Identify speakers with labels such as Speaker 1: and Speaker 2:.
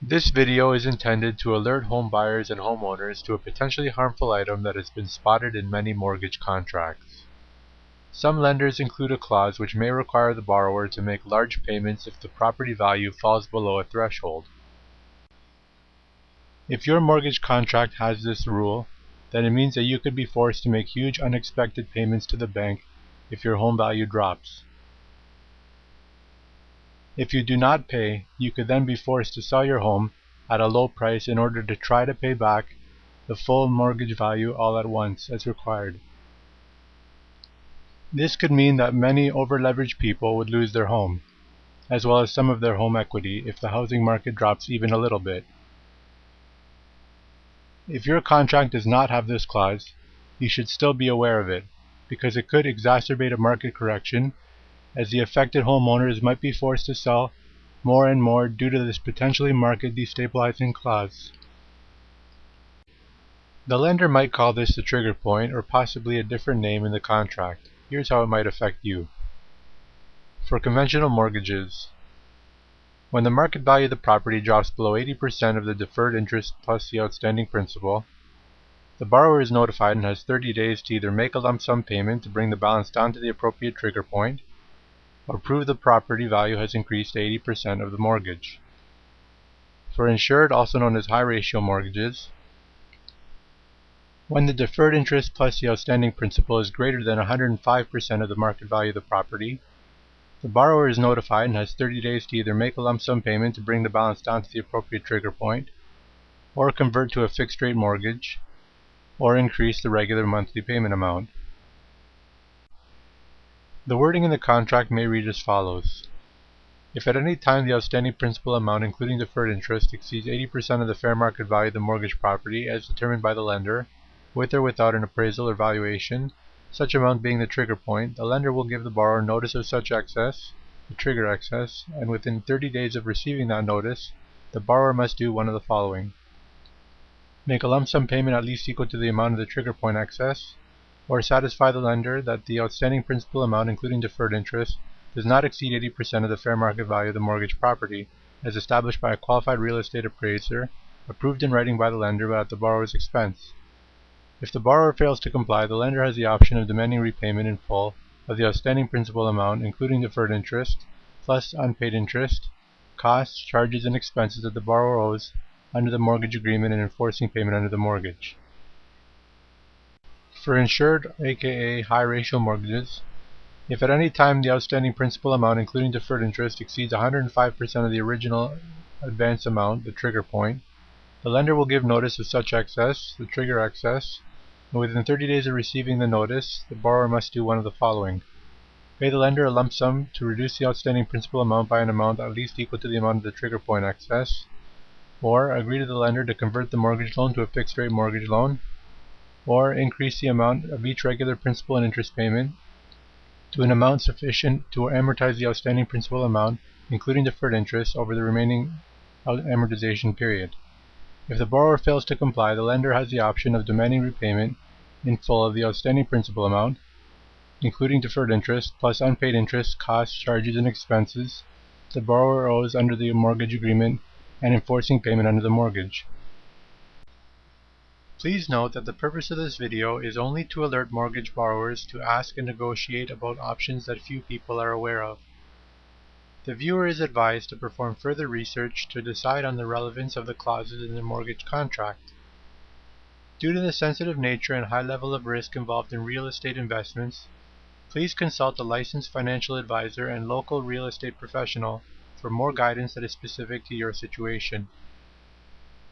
Speaker 1: This video is intended to alert home buyers and homeowners to a potentially harmful item that has been spotted in many mortgage contracts. Some lenders include a clause which may require the borrower to make large payments if the property value falls below a threshold. If your mortgage contract has this rule, then it means that you could be forced to make huge unexpected payments to the bank if your home value drops. If you do not pay, you could then be forced to sell your home at a low price in order to try to pay back the full mortgage value all at once as required. This could mean that many over-leveraged people would lose their home, as well as some of their home equity if the housing market drops even a little bit. If your contract does not have this clause, you should still be aware of it, because it could exacerbate a market correction, as the affected homeowners might be forced to sell more and more due to this potentially market destabilizing clause. The lender might call this the trigger point or possibly a different name in the contract. Here's how it might affect you. For conventional mortgages, when the market value of the property drops below 80% of the deferred interest plus the outstanding principal, the borrower is notified and has 30 days to either make a lump sum payment to bring the balance down to the appropriate trigger point, or prove the property value has increased to 80% of the mortgage. For insured, also known as high-ratio mortgages, when the deferred interest plus the outstanding principal is greater than 105% of the market value of the property, the borrower is notified and has 30 days to either make a lump sum payment to bring the balance down to the appropriate trigger point, or convert to a fixed-rate mortgage, or increase the regular monthly payment amount. The wording in the contract may read as follows. If at any time the outstanding principal amount including deferred interest exceeds 80% of the fair market value of the mortgage property as determined by the lender, with or without an appraisal or valuation, such amount being the trigger point, the lender will give the borrower notice of such excess, the trigger excess, and within 30 days of receiving that notice, the borrower must do one of the following. Make a lump sum payment at least equal to the amount of the trigger point excess, or satisfy the lender that the outstanding principal amount including deferred interest does not exceed 80% of the fair market value of the mortgage property, as established by a qualified real estate appraiser, approved in writing by the lender but at the borrower's expense. If the borrower fails to comply, the lender has the option of demanding repayment in full of the outstanding principal amount including deferred interest, plus unpaid interest, costs, charges, and expenses that the borrower owes under the mortgage agreement and enforcing payment under the mortgage. For insured, aka high-ratio mortgages, if at any time the outstanding principal amount including deferred interest exceeds 105% of the original advance amount, the trigger point, the lender will give notice of such excess, the trigger excess, and within 30 days of receiving the notice, the borrower must do one of the following. Pay the lender a lump sum to reduce the outstanding principal amount by an amount at least equal to the amount of the trigger point excess, or agree to the lender to convert the mortgage loan to a fixed-rate mortgage loan, or increase the amount of each regular principal and interest payment to an amount sufficient to amortize the outstanding principal amount, including deferred interest, over the remaining amortization period. If the borrower fails to comply, the lender has the option of demanding repayment in full of the outstanding principal amount, including deferred interest, plus unpaid interest, costs, charges, and expenses the borrower owes under the mortgage agreement and enforcing payment under the mortgage. Please note that the purpose of this video is only to alert mortgage borrowers to ask and negotiate about options that few people are aware of. The viewer is advised to perform further research to decide on the relevance of the clauses in the mortgage contract. Due to the sensitive nature and high level of risk involved in real estate investments, please consult a licensed financial advisor and local real estate professional for more guidance that is specific to your situation.